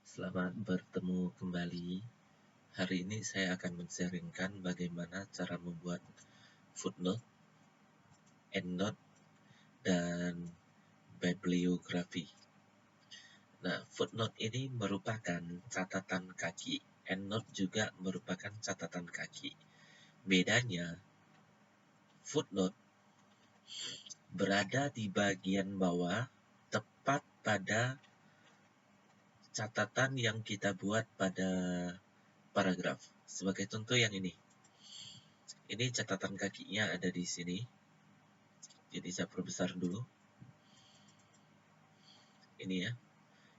Selamat bertemu kembali. Hari ini saya akan men-sharingkan bagaimana cara membuat footnote, endnote, dan bibliografi. Nah, footnote ini merupakan catatan kaki. Endnote juga merupakan catatan kaki. Bedanya, footnote berada di bagian bawah, tepat pada catatan yang kita buat pada paragraf. Sebagai contoh yang ini. Ini catatan kakinya ada di sini. Jadi saya perbesar dulu. Ini ya.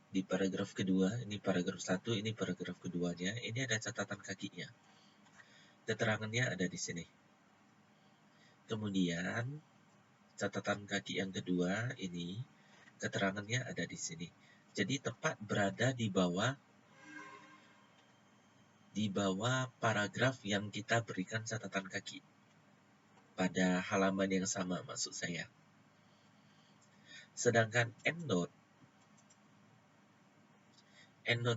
Di paragraf kedua, ini paragraf 1, ini paragraf keduanya. Ini ada catatan kakinya. Keterangannya ada di sini. Kemudian catatan kaki yang kedua ini keterangannya ada di sini. Jadi tepat berada di bawah paragraf yang kita berikan catatan kaki. Pada halaman yang sama maksud saya. Sedangkan endnote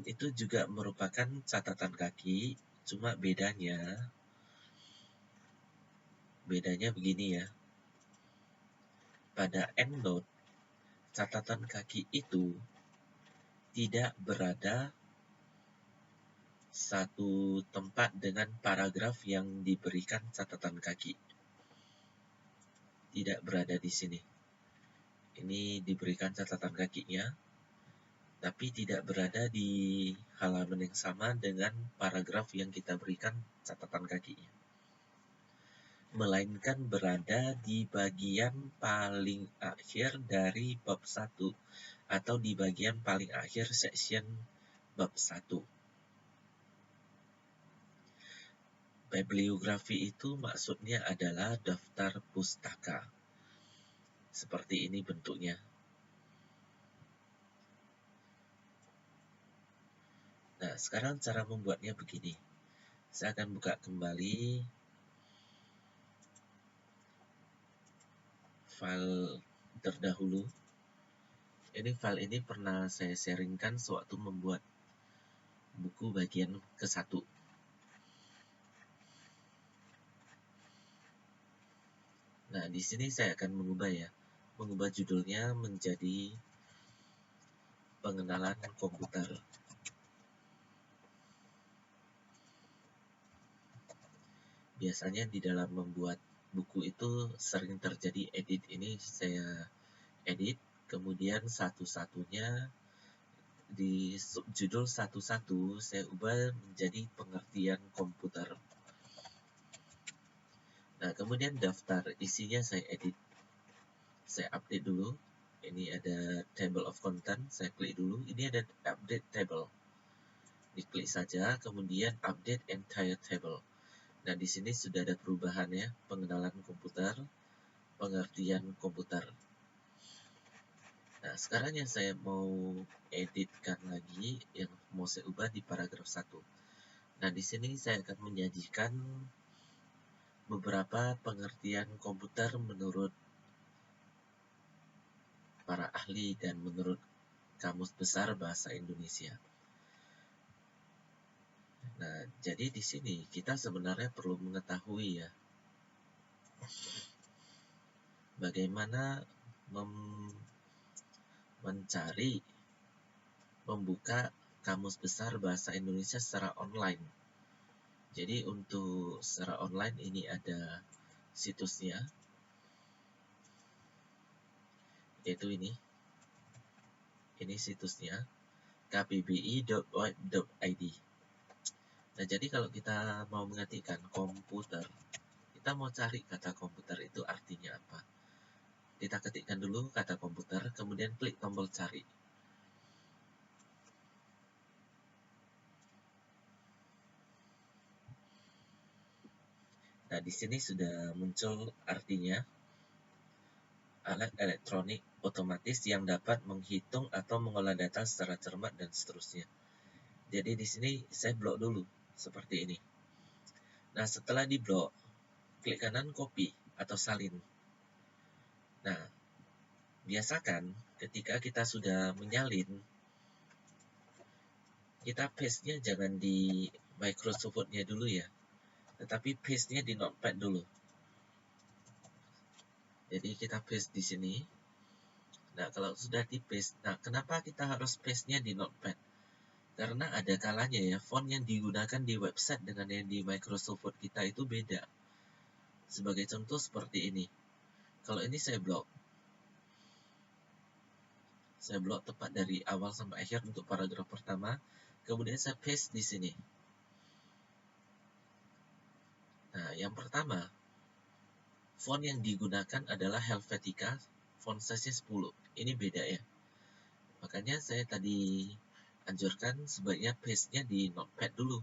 itu juga merupakan catatan kaki, cuma bedanya begini ya. Pada endnote, catatan kaki itu tidak berada satu tempat dengan paragraf yang diberikan catatan kaki. Tidak berada di sini. Ini diberikan catatan kakinya, tapi tidak berada di halaman yang sama dengan paragraf yang kita berikan catatan kakinya. Melainkan berada di bagian paling akhir dari bab 1 atau di bagian paling akhir section bab 1. Bibliografi itu maksudnya adalah daftar pustaka. Seperti ini bentuknya. Nah, sekarang cara membuatnya begini. Saya akan buka kembali file terdahulu. File ini pernah saya sharingkan sewaktu membuat buku bagian ke-1. Nah, di sini saya akan mengubah judulnya menjadi pengenalan komputer. Biasanya di dalam membuat buku itu sering terjadi edit. Ini saya edit, kemudian satu-satunya di subjudul 1.1 saya ubah menjadi pengertian komputer. Nah, kemudian daftar isinya saya edit. Saya update dulu. Ini ada table of content, saya klik dulu. Ini ada update table. Diklik saja, kemudian update entire table. Nah, di sini sudah ada perubahan ya, pengenalan komputer, pengertian komputer. Nah, sekarang yang saya mau editkan lagi, yang mau saya ubah di paragraf 1. Nah, di sini saya akan menyajikan beberapa pengertian komputer menurut para ahli dan menurut Kamus Besar Bahasa Indonesia. Nah, jadi di sini kita sebenarnya perlu mengetahui ya, bagaimana membuka Kamus Besar Bahasa Indonesia secara online. Jadi untuk secara online ini ada situsnya, yaitu ini situsnya kbbi.org.id. Nah, jadi kalau kita mau mengetikkan komputer, kita mau cari kata komputer itu artinya apa. Kita ketikkan dulu kata komputer, kemudian klik tombol cari. Nah, di sini sudah muncul artinya, alat elektronik otomatis yang dapat menghitung atau mengolah data secara cermat dan seterusnya. Jadi di sini saya blok dulu seperti ini. Nah, setelah di blok, klik kanan copy atau salin. Nah, biasakan ketika kita sudah menyalin, kita paste-nya jangan di Microsoft Word-nya dulu ya, tetapi paste-nya di Notepad dulu. Jadi kita paste di sini. Nah, kalau sudah di paste, nah kenapa kita harus paste-nya di Notepad? Karena ada kalanya ya, font yang digunakan di website dengan yang di Microsoft Word kita itu beda. Sebagai contoh seperti ini. Kalau ini saya blok tepat dari awal sampai akhir untuk paragraf pertama. Kemudian saya paste di sini. Nah, yang pertama, font yang digunakan adalah Helvetica, font size-nya 10. Ini beda ya. Makanya saya tadi anjurkan sebaiknya paste-nya di Notepad dulu.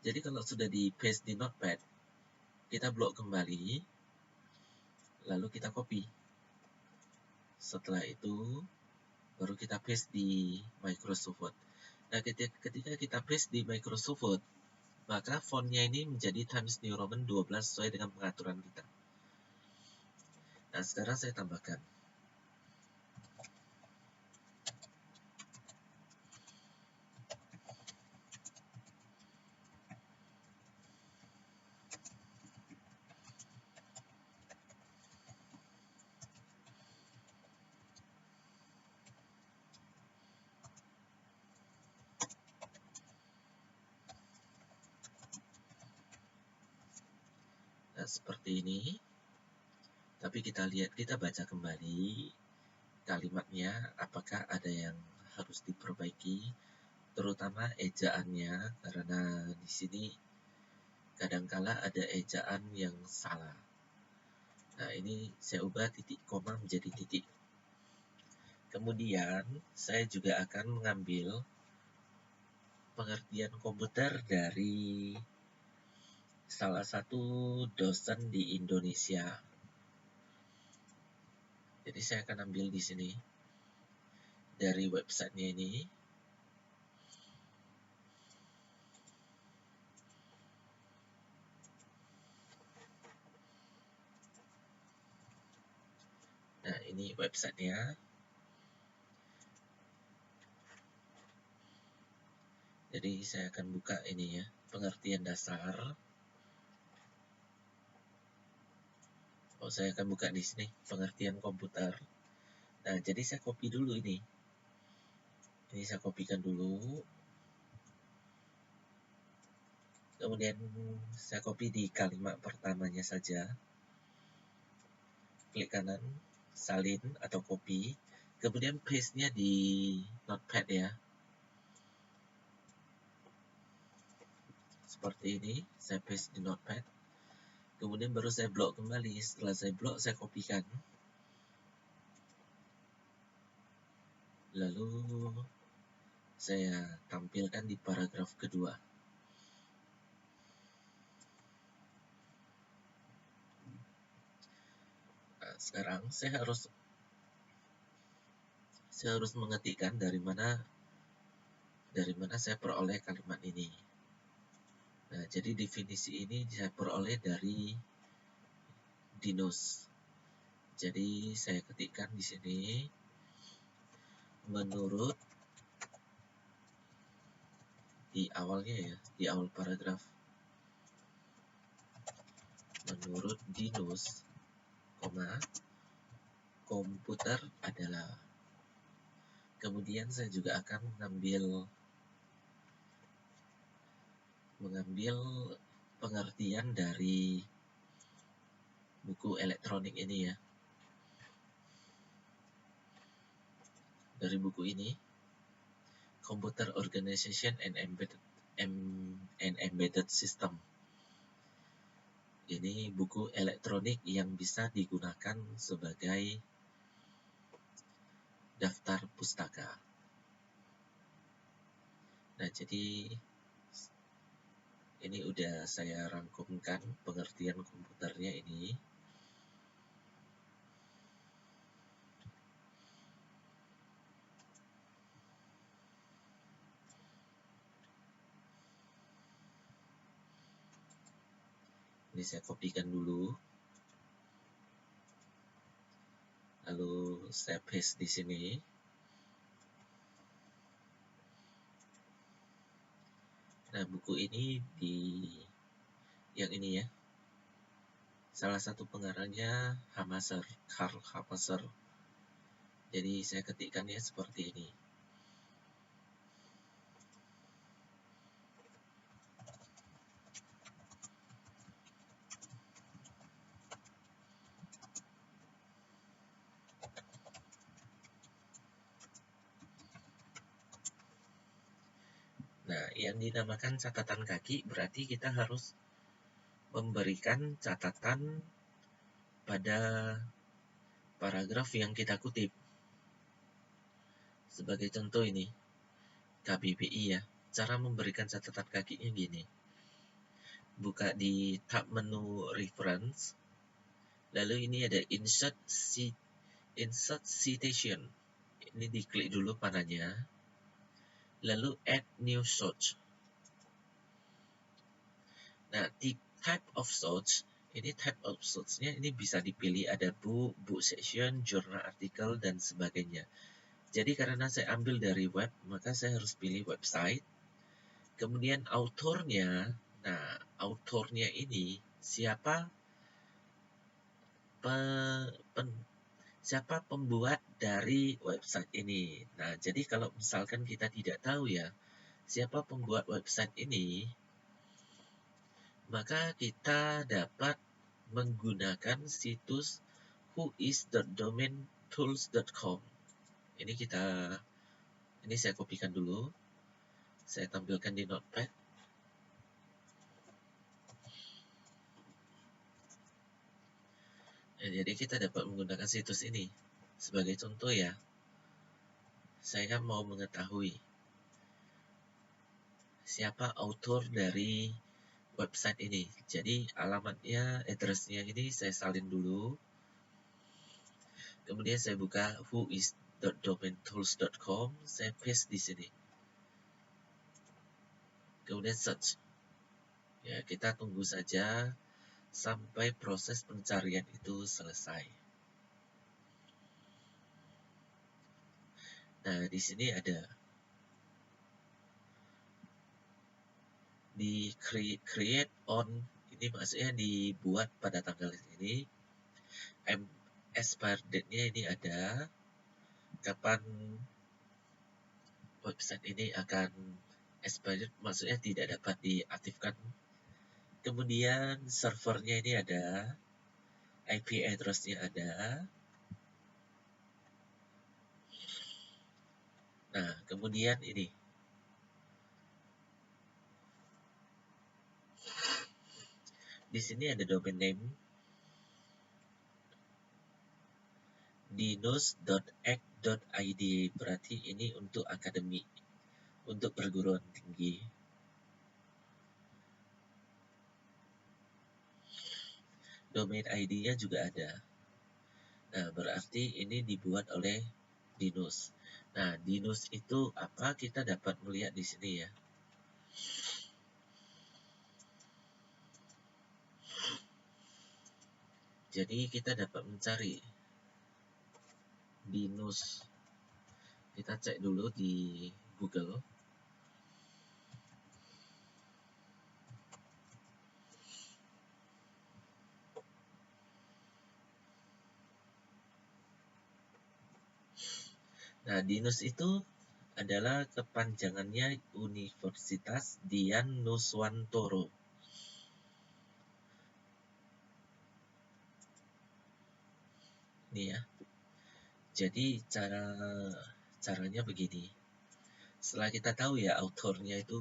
Jadi kalau sudah di paste di Notepad, kita blok kembali, lalu kita copy. Setelah itu, baru kita paste di Microsoft Word. Nah, ketika kita paste di Microsoft Word, maka fontnya ini menjadi Times New Roman 12 sesuai dengan pengaturan kita. Nah, sekarang saya tambahkan. Nah, seperti ini. Tapi kita lihat, kita baca kembali kalimatnya, apakah ada yang harus diperbaiki, terutama ejaannya, karena di sini kadangkala ada ejaan yang salah. Nah, ini saya ubah titik koma menjadi titik. Kemudian, saya juga akan mengambil pengertian komputer dari salah satu dosen di Indonesia. Jadi saya akan ambil di sini dari websitenya ini. Nah, ini websitenya. Jadi saya akan buka ini ya, pengertian dasar. Saya akan buka di sini pengertian komputer. Nah, jadi saya copy dulu ini. Ini saya kopikan dulu. Kemudian saya copy di kalimat pertamanya saja. Klik kanan, salin atau copy. Kemudian paste-nya di Notepad ya. Seperti ini, saya paste di Notepad. Kemudian baru saya blok kembali. Setelah saya blok, saya kopikan. Lalu saya tampilkan di paragraf kedua. Nah, sekarang saya harus mengetikkan dari mana saya peroleh kalimat ini. Nah, jadi definisi ini saya peroleh dari Dinus. Jadi saya ketikkan di sini menurut di awalnya ya, di awal paragraf. Menurut Dinus, komputer adalah. Kemudian saya juga akan mengambil pengertian dari buku elektronik ini ya. Dari buku ini, Computer Organization and Embedded System. Ini buku elektronik yang bisa digunakan sebagai daftar pustaka. Nah, jadi ini udah saya rangkumkan pengertian komputernya ini. Ini saya kopikan dulu. Lalu saya paste di sini. Nah, buku ini yang ini ya. Salah satu pengarangnya Karl Hamaser. Jadi saya ketikkannya seperti ini. Nah, yang dinamakan catatan kaki berarti kita harus memberikan catatan pada paragraf yang kita kutip. Sebagai contoh ini, KBBI ya. Cara memberikan catatan kakinya gini. Buka di tab menu reference. Lalu ini ada insert citation. Ini diklik dulu panahnya. Lalu add new source. Nah, di type of source, ini type of source-nya ini bisa dipilih ada book section, journal artikel, dan sebagainya. Jadi karena saya ambil dari web, maka saya harus pilih website. Kemudian autornya, nah autornya ini siapa siapa pembuat dari website ini. Nah, jadi kalau misalkan kita tidak tahu ya, siapa pembuat website ini, maka kita dapat menggunakan situs whois.domaintools.com. Ini saya kopikan dulu. Saya tampilkan di notepad. Ya, jadi kita dapat menggunakan situs ini. Sebagai contoh ya, saya mau mengetahui siapa autor dari website ini. Jadi alamatnya, address-nya ini saya salin dulu. Kemudian saya buka whois.domaintools.com, saya paste di sini. Kemudian search. Ya, kita tunggu saja sampai proses pencarian itu selesai. Nah, di sini ada di create on, ini maksudnya dibuat pada tanggal ini. Expire date-nya ini ada, kapan website ini akan expired, maksudnya tidak dapat diaktifkan. Kemudian servernya ini ada, IP address-nya ada. Nah, kemudian ini di sini ada domain name dinus.ac.id, berarti ini untuk akademik, untuk perguruan tinggi. Domain ID-nya juga ada. Nah, berarti ini dibuat oleh Dinus. Nah, Dinus itu apa? Kita dapat melihat di sini ya. Jadi kita dapat mencari Dinus. Kita cek dulu di Google. Nah, Dinus itu adalah kepanjangannya Universitas Dian Nuswantoro. Ini ya. Jadi caranya begini. Setelah kita tahu ya autornya itu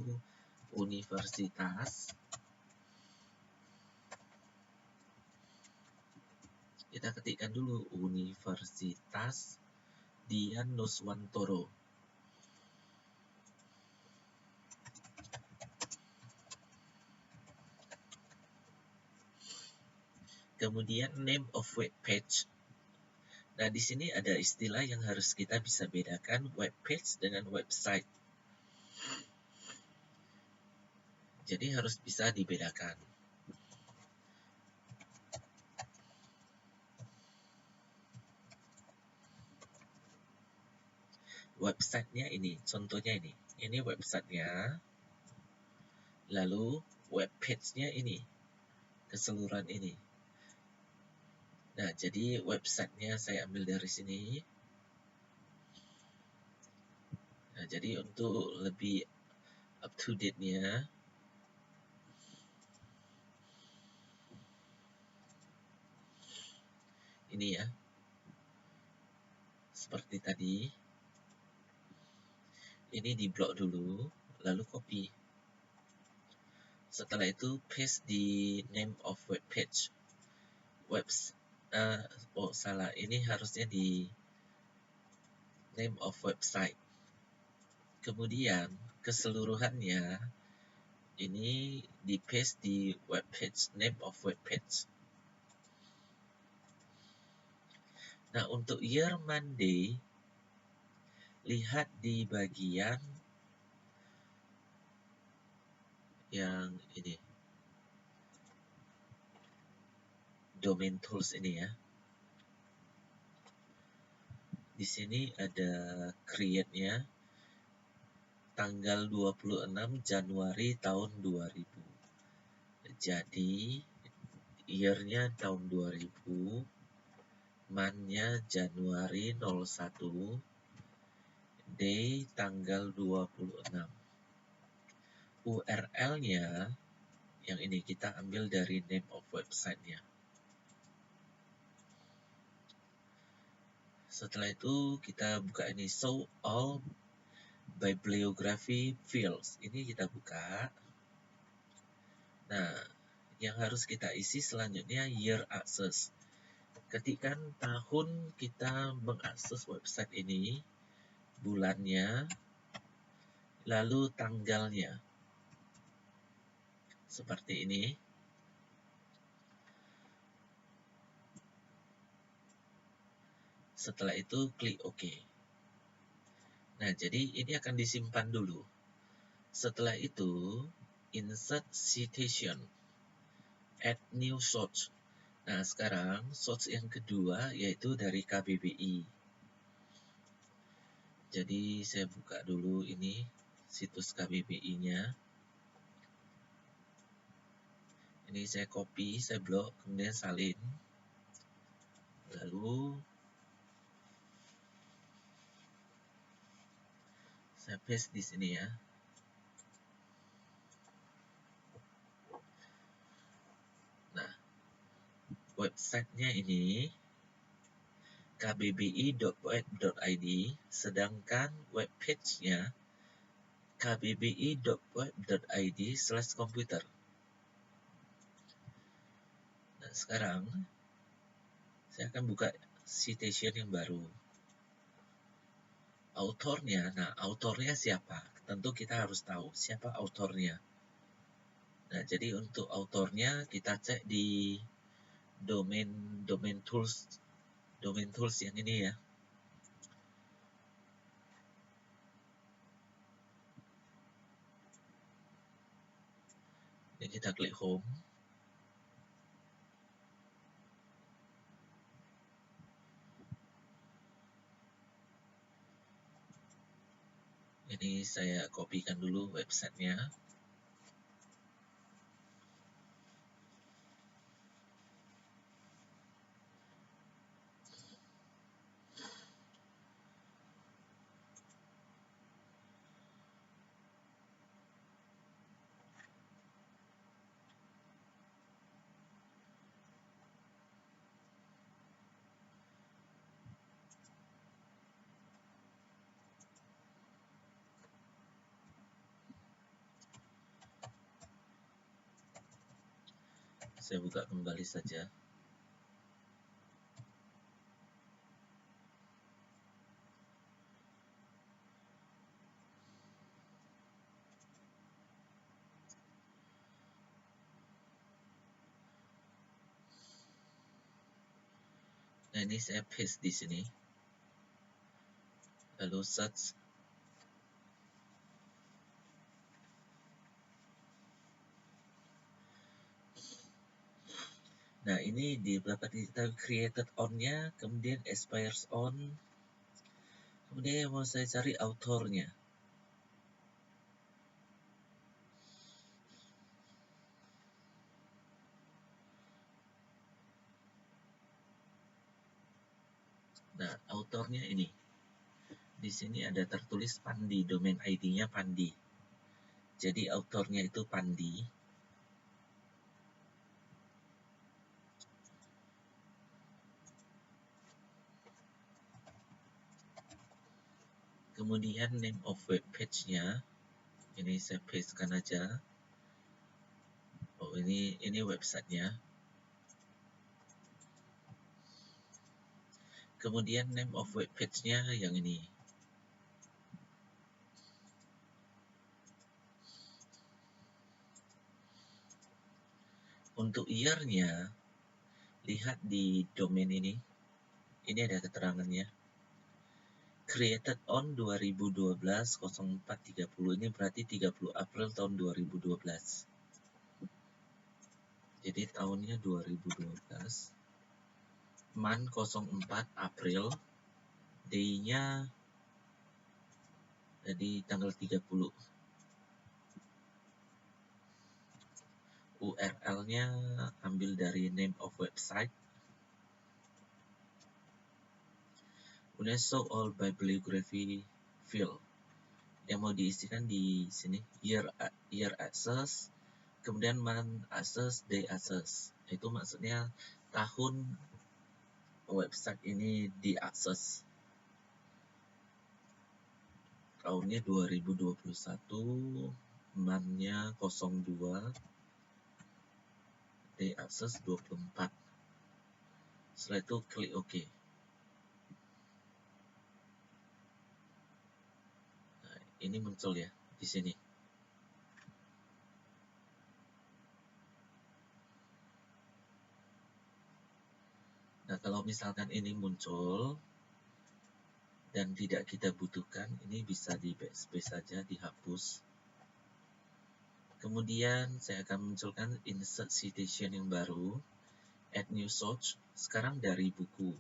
universitas, kita ketikkan dulu Universitas Dian Nuswantoro. Kemudian name of web page. Nah, di sini ada istilah yang harus kita bisa bedakan, web page dengan website. Jadi harus bisa dibedakan. Websitenya ini, contohnya ini websitenya. Lalu web page-nya ini, keseluruhan ini. Nah, jadi websitenya saya ambil dari sini. Nah, jadi untuk lebih up to date-nya, ini ya, seperti tadi. Ini di blok dulu, lalu copy. Setelah itu paste di name of web page. Salah, ini harusnya di name of website. Kemudian keseluruhannya ini di paste di web page, name of web page. Nah, untuk year Monday, lihat di bagian yang ini, domain tools ini ya. Di sini ada create-nya tanggal 26 Januari tahun 2000. Jadi year-nya tahun 2000, month-nya Januari 01, day tanggal 26. URL-nya yang ini kita ambil dari name of website-nya. Setelah itu kita buka ini, show all bibliography fields. Ini kita buka. Nah, yang harus kita isi selanjutnya year access. Ketikkan tahun kita mengakses website ini, bulannya, lalu tanggalnya. Seperti ini. Setelah itu klik OK. Nah, jadi ini akan disimpan dulu. Setelah itu insert citation, add new source. Nah, sekarang source yang kedua yaitu dari KBBI. Jadi saya buka dulu ini situs KBBI-nya. Ini saya copy, saya blok, kemudian salin. Lalu saya paste di sini ya. Nah, websitenya ini kbbi.web.id, sedangkan webpage-nya kbbi.web.id/komputer. Nah, sekarang saya akan buka citation yang baru. Autornya, nah autornya siapa? Tentu kita harus tahu siapa autornya. Nah, jadi untuk autornya kita cek di domain tools yang ini ya. Ini kita klik home. Ini saya kopikan dulu websitenya. Saya buka kembali saja. Nah, ini saya paste di sini. Lalu search. Nah, ini di berapa kita created on-nya, kemudian expires on. Kemudian yang mau saya cari autornya. Nah, autornya ini. Di sini ada tertulis Pandi, domain ID-nya Pandi. Jadi autornya itu Pandi. Kemudian name of web page-nya, ini saya pastekan aja. Oh, ini websitenya. Kemudian name of web page-nya yang ini. Untuk year-nya, lihat di domain ini. Ini ada keterangannya. Created on 2012-04-30. Ini berarti 30 April tahun 2012. Jadi tahunnya 2012. Month 04 April. Day-nya jadi tanggal 30. URL-nya ambil dari name of website. Kemudian show all bibliography field. Yang mau diisikan di sini year access, kemudian month access, day access. Itu maksudnya tahun website ini diakses. Tahunnya 2021, month-nya 02, day access 24. Setelah itu klik OK. Nah, ini muncul ya di sini. Nah, kalau misalkan ini muncul dan tidak kita butuhkan, ini bisa di backspace saja, dihapus. Kemudian saya akan munculkan insert citation yang baru, add new source, sekarang dari buku.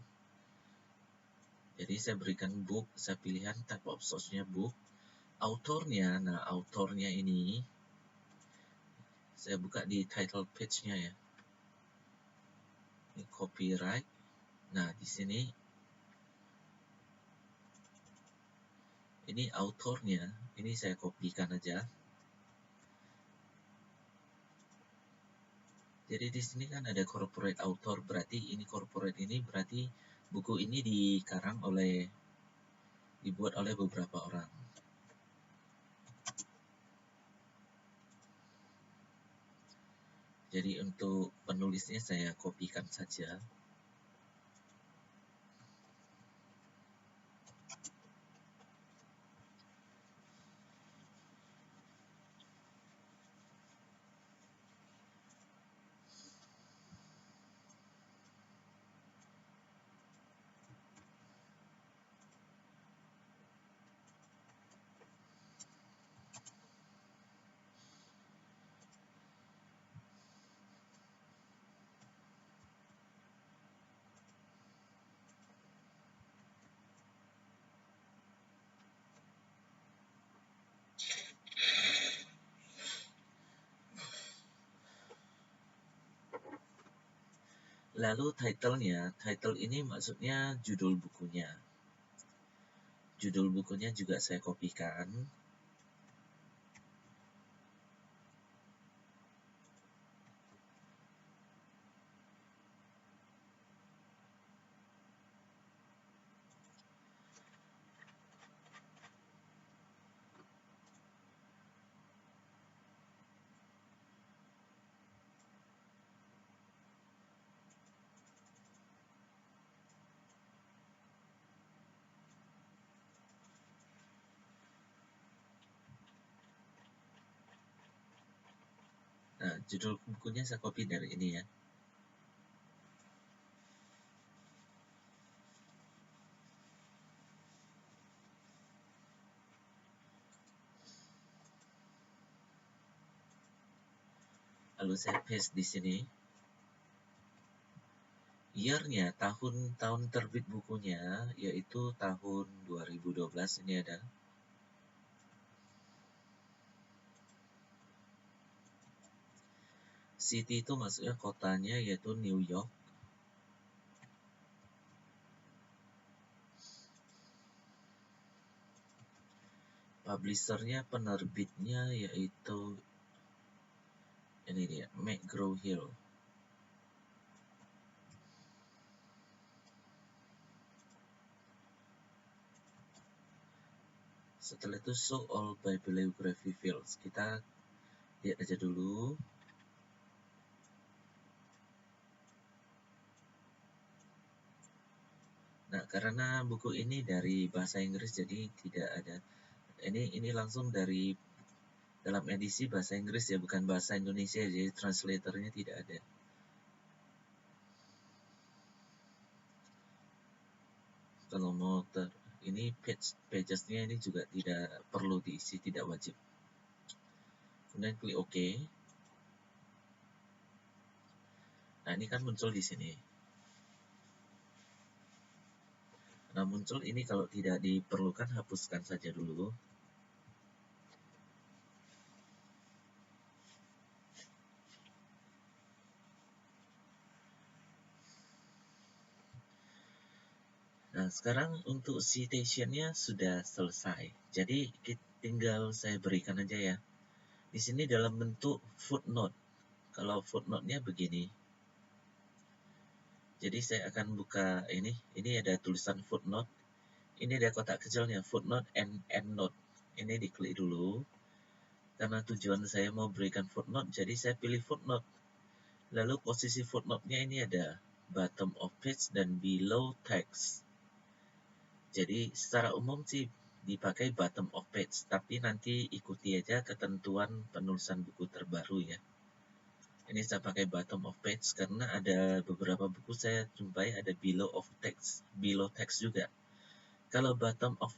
Jadi saya berikan book, saya pilihan type of source-nya book. Autornya, nah autornya ini saya buka di title page-nya ya. Ini copyright. Nah, di sini ini autornya, ini saya kopikan aja. Jadi di sini kan ada corporate author, berarti ini corporate ini berarti buku ini dibuat oleh beberapa orang. Jadi untuk penulisnya saya kopikan saja. Lalu title-nya, title ini maksudnya judul bukunya. Judul bukunya juga saya kopikan. Nah, judul bukunya saya copy dari ini ya. Lalu saya paste di sini. Year-nya, tahun terbit bukunya, yaitu tahun 2012, ini ada. City itu maksudnya kotanya, yaitu New York. Publishernya, penerbitnya yaitu ini dia, McGraw-Hill. Setelah itu show all bibliography fields. Kita lihat aja dulu. Nah, karena buku ini dari bahasa Inggris jadi tidak ada. Ini langsung dari dalam edisi bahasa Inggris ya, bukan bahasa Indonesia, jadi translatornya tidak ada. Kalau mau ini pagesnya ini juga tidak perlu diisi, tidak wajib. Kemudian klik OK. Nah, ini kan muncul di sini. Nah, muncul ini kalau tidak diperlukan, hapuskan saja dulu. Nah, sekarang untuk citation-nya sudah selesai. Jadi, tinggal saya berikan aja ya. Di sini dalam bentuk footnote. Kalau footnote-nya begini. Jadi, saya akan buka ini. Ini ada tulisan footnote. Ini ada kotak kecilnya, footnote and endnote. Ini diklik dulu. Karena tujuan saya mau berikan footnote, jadi saya pilih footnote. Lalu posisi footnote-nya ini ada bottom of page dan below text. Jadi secara umum sih dipakai bottom of page, tapi nanti ikuti aja ketentuan penulisan buku terbaru ya. Ini saya pakai bottom of page karena ada beberapa buku saya jumpai ada below text juga. Kalau bottom of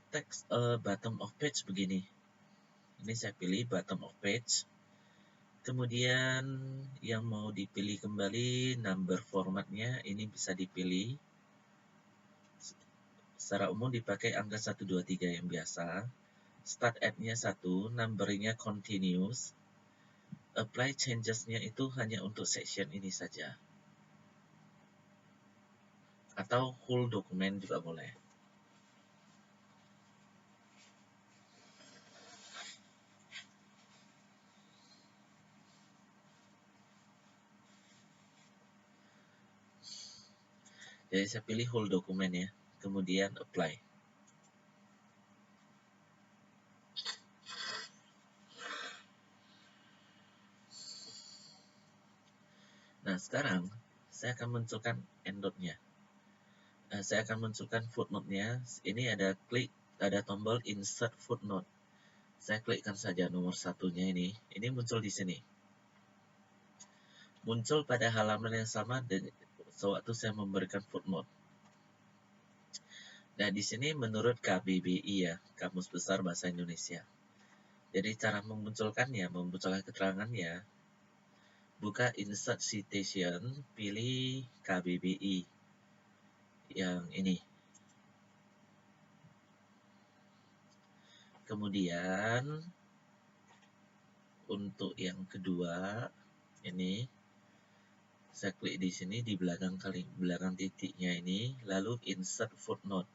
page begini. Ini saya pilih bottom of page. Kemudian yang mau dipilih kembali number formatnya ini bisa dipilih. Secara umum dipakai angka 1, 2, 3 yang biasa. Start at-nya 1, numbernya continuous. Apply changes-nya itu hanya untuk section ini saja. Atau whole document juga boleh. Jadi saya pilih whole document ya. Kemudian apply. Nah, sekarang saya akan munculkan endnote-nya. Saya akan munculkan footnote-nya. Ini ada tombol insert footnote. Saya klikkan saja nomor satunya ini. Ini muncul di sini. Muncul pada halaman yang sama dan sewaktu saya memberikan footnote. Nah, di sini menurut KBBI ya, Kamus Besar Bahasa Indonesia. Jadi cara memunculkan keterangannya, buka insert citation, pilih KBBI yang ini. Kemudian untuk yang kedua ini saya klik di sini di belakang titiknya ini, lalu insert footnote.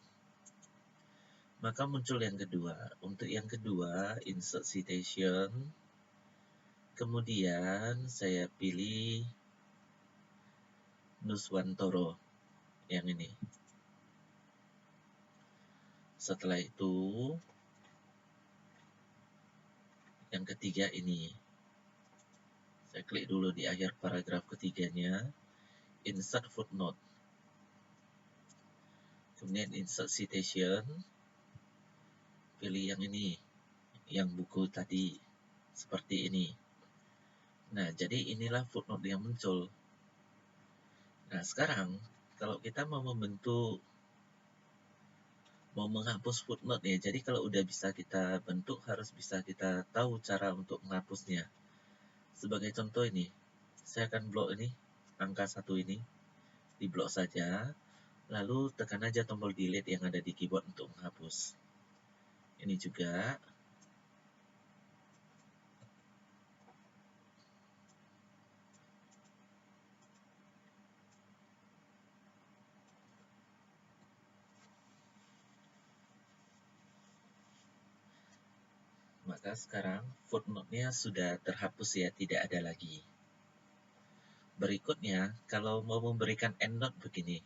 Maka muncul yang kedua. Untuk yang kedua, insert citation. Kemudian saya pilih Nuswantoro yang ini. Setelah itu yang ketiga ini. Saya klik dulu di akhir paragraf ketiganya, insert footnote. Kemudian insert citation. Pilih yang ini, yang buku tadi seperti ini. Nah, jadi inilah footnote yang muncul. Nah, sekarang kalau kita mau menghapus footnote ya, jadi kalau udah bisa kita bentuk, harus bisa kita tahu cara untuk menghapusnya. Sebagai contoh ini, saya akan blok ini, angka 1 ini, di blok saja, lalu tekan aja tombol delete yang ada di keyboard untuk menghapus. Ini juga. Maka sekarang footnote-nya sudah terhapus ya, tidak ada lagi. Berikutnya, kalau mau memberikan endnote begini.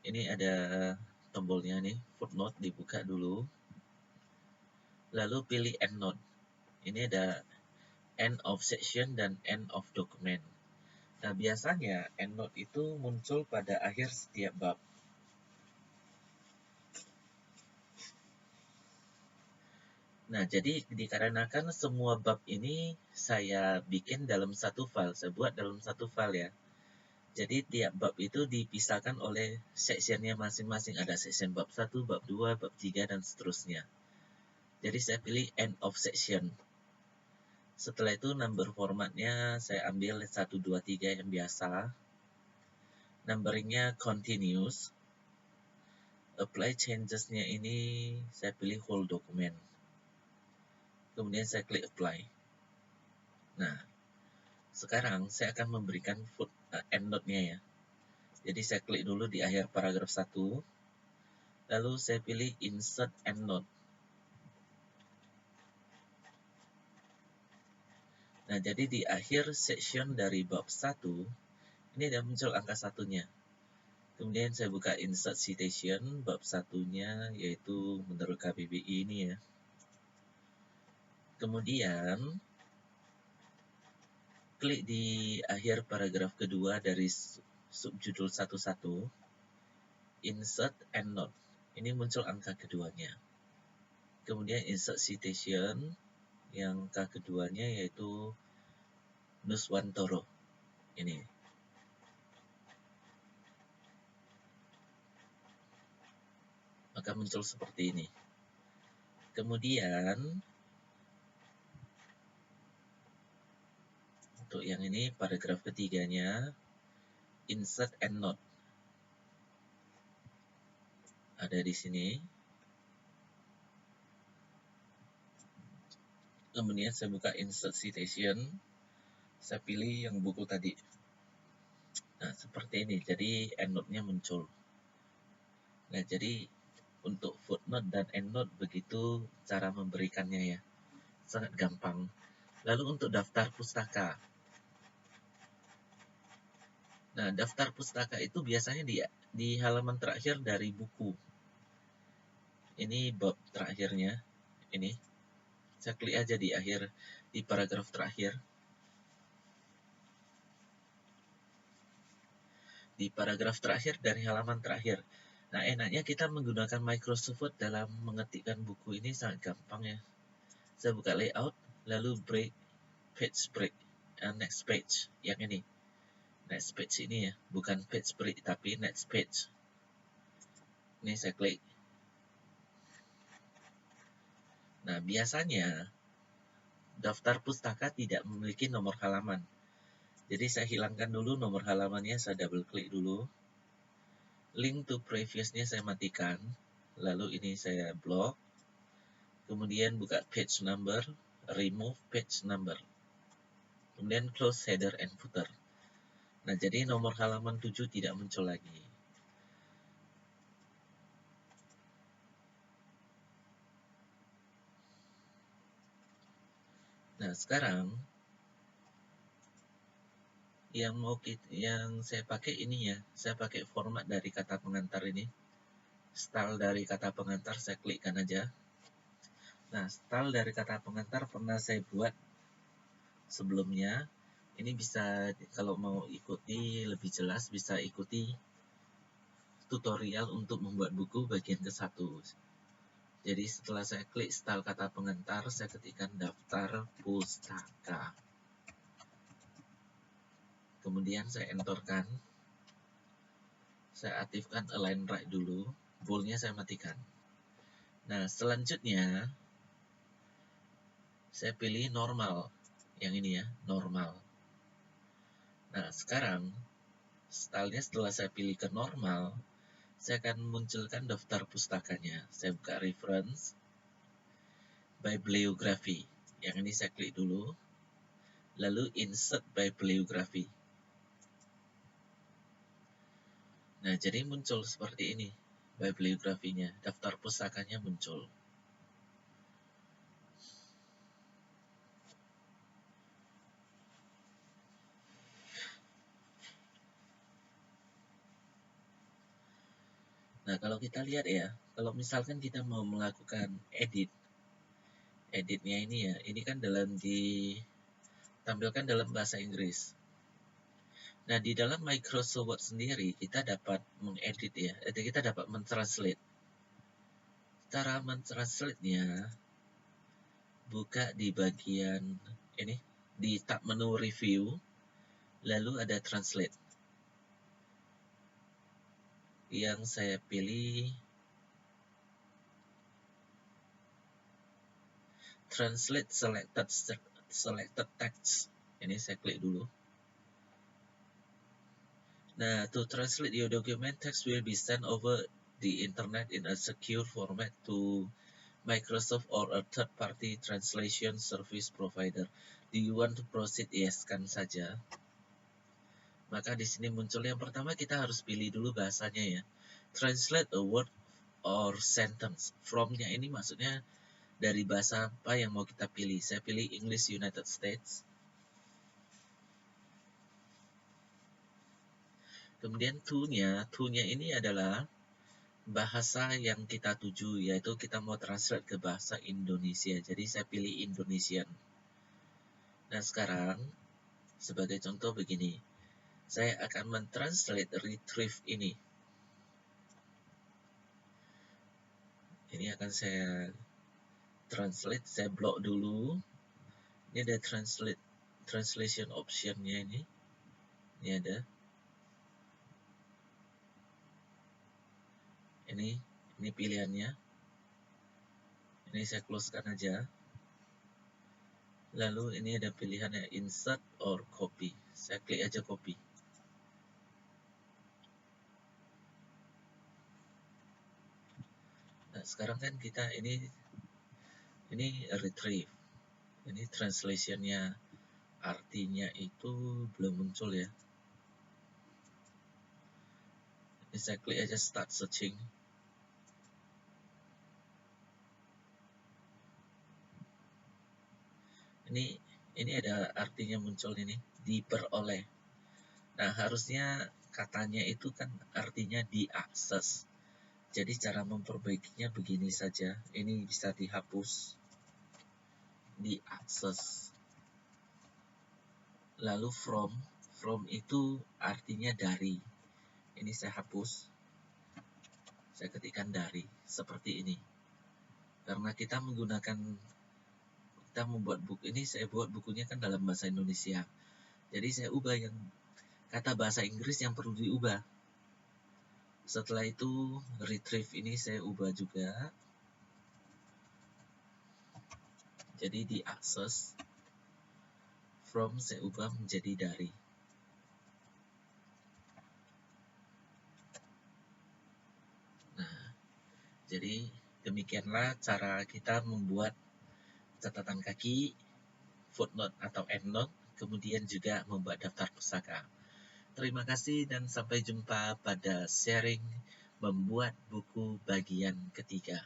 Ini ada tombolnya nih, footnote dibuka dulu. Lalu pilih endnote. Ini ada end of section dan end of document. Nah, biasanya endnote itu muncul pada akhir setiap bab. Nah, jadi dikarenakan semua bab ini saya bikin dalam satu file, saya buat dalam satu file ya. Jadi tiap bab itu dipisahkan oleh sectionnya masing-masing. Ada section bab 1, bab 2, bab 3, dan seterusnya. Jadi saya pilih end of section. Setelah itu number formatnya saya ambil 1, 2, 3 yang biasa. Numberingnya continuous. Apply changes-nya ini saya pilih whole document. Kemudian saya klik apply. Nah, sekarang saya akan memberikan endnote-nya ya. Jadi saya klik dulu di akhir paragraf 1. Lalu saya pilih insert endnote. Nah, jadi di akhir section dari bab 1, ini ada muncul angka 1-nya. Kemudian saya buka insert citation, bab 1-nya, yaitu menurut KBBI ini ya. Kemudian, klik di akhir paragraf kedua dari subjudul 11, insert endnote. Ini muncul angka keduanya. Kemudian insert citation, yang angka keduanya yaitu Nuswantoro. Ini. Maka muncul seperti ini. Kemudian, untuk yang ini, paragraf ketiganya, insert endnote. Ada di sini. Kemudian saya buka insert citation. Saya pilih yang buku tadi. Nah, seperti ini. Jadi, endnote-nya muncul. Nah, jadi untuk footnote dan endnote begitu cara memberikannya ya. Sangat gampang. Lalu untuk daftar pustaka. Nah, daftar pustaka itu biasanya di halaman terakhir dari buku. Ini bab terakhirnya. Ini. Saya klik aja di akhir, di paragraf terakhir. Di paragraf terakhir dari halaman terakhir. Nah, enaknya kita menggunakan Microsoft Word dalam mengetikkan buku ini sangat gampang ya. Saya buka layout, lalu break, page break, next page, yang ini. Next page ini ya, bukan page break, tapi next page. Ini saya klik. Nah, biasanya daftar pustaka tidak memiliki nomor halaman. Jadi saya hilangkan dulu nomor halamannya, saya double klik dulu. Link to previousnya saya matikan. Lalu ini saya blok. Kemudian buka page number, remove page number. Kemudian close header and footer. Nah, jadi nomor halaman 7 tidak muncul lagi. Nah, sekarang yang saya pakai ini ya, saya pakai format dari kata pengantar ini. Style dari kata pengantar saya klikkan aja. Nah, style dari kata pengantar pernah saya buat sebelumnya. Ini bisa, kalau mau ikuti lebih jelas, bisa ikuti tutorial untuk membuat buku bagian ke-1. Jadi setelah saya klik style kata pengantar, saya ketikkan daftar pustaka. Kemudian saya enterkan. Saya aktifkan align right dulu. Boldnya saya matikan. Nah, selanjutnya saya pilih normal. Yang ini ya, normal. Nah, sekarang stylenya setelah saya pilih ke normal, saya akan munculkan daftar pustakanya. Saya buka reference, bibliography. Yang ini saya klik dulu. Lalu insert bibliography. Nah, jadi muncul seperti ini bibliografinya. Daftar pustakanya muncul. Nah, kalau kita lihat ya, kalau misalkan kita mau melakukan editnya ini ya, ini kan ditampilkan dalam bahasa Inggris. Nah, di dalam Microsoft Word sendiri, kita dapat mengedit ya, kita dapat mentranslate. Cara mentranslate-nya, buka di bagian ini, di tab menu review, lalu ada translate. Yang saya pilih translate selected text. Ini saya klik dulu. Nah, to translate your document, text will be sent over the internet in a secure format to Microsoft or a third-party translation service provider. Do you want to proceed? Yes, kan saja. Maka di sini muncul yang pertama, kita harus pilih dulu bahasanya ya. Translate a word or sentence. From-nya ini maksudnya dari bahasa apa yang mau kita pilih. Saya pilih English United States. Kemudian to-nya ini adalah bahasa yang kita tuju, yaitu kita mau translate ke bahasa Indonesia. Jadi saya pilih Indonesian. Nah, sekarang sebagai contoh begini. Saya akan mentranslate retrieve ini. Ini akan saya translate, saya blok dulu. Ini ada translation option-nya ini. Ini ada. Ini pilihannya. Ini saya close-kan aja. Lalu ini ada pilihannya insert or copy. Saya klik aja copy. Nah, sekarang kan kita ini retrieve. Ini translation-nya, artinya itu belum muncul ya. Ini saya klik aja start searching. Ini ada artinya muncul ini, diperoleh. Nah, harusnya katanya itu kan artinya diakses. Jadi cara memperbaikinya begini saja. Ini bisa dihapus. Diakses. Lalu from itu artinya dari. Ini saya hapus. Saya ketikkan dari seperti ini. Karena kita membuat buku ini, saya buat bukunya kan dalam bahasa Indonesia. Jadi saya ubah yang kata bahasa Inggris yang perlu diubah. Setelah itu retrieve ini saya ubah juga. Jadi diakses. From saya ubah menjadi dari. Nah, jadi demikianlah cara kita membuat catatan kaki, footnote atau endnote, kemudian juga membuat daftar pusaka. Terima kasih dan sampai jumpa pada sharing membuat buku bagian ketiga.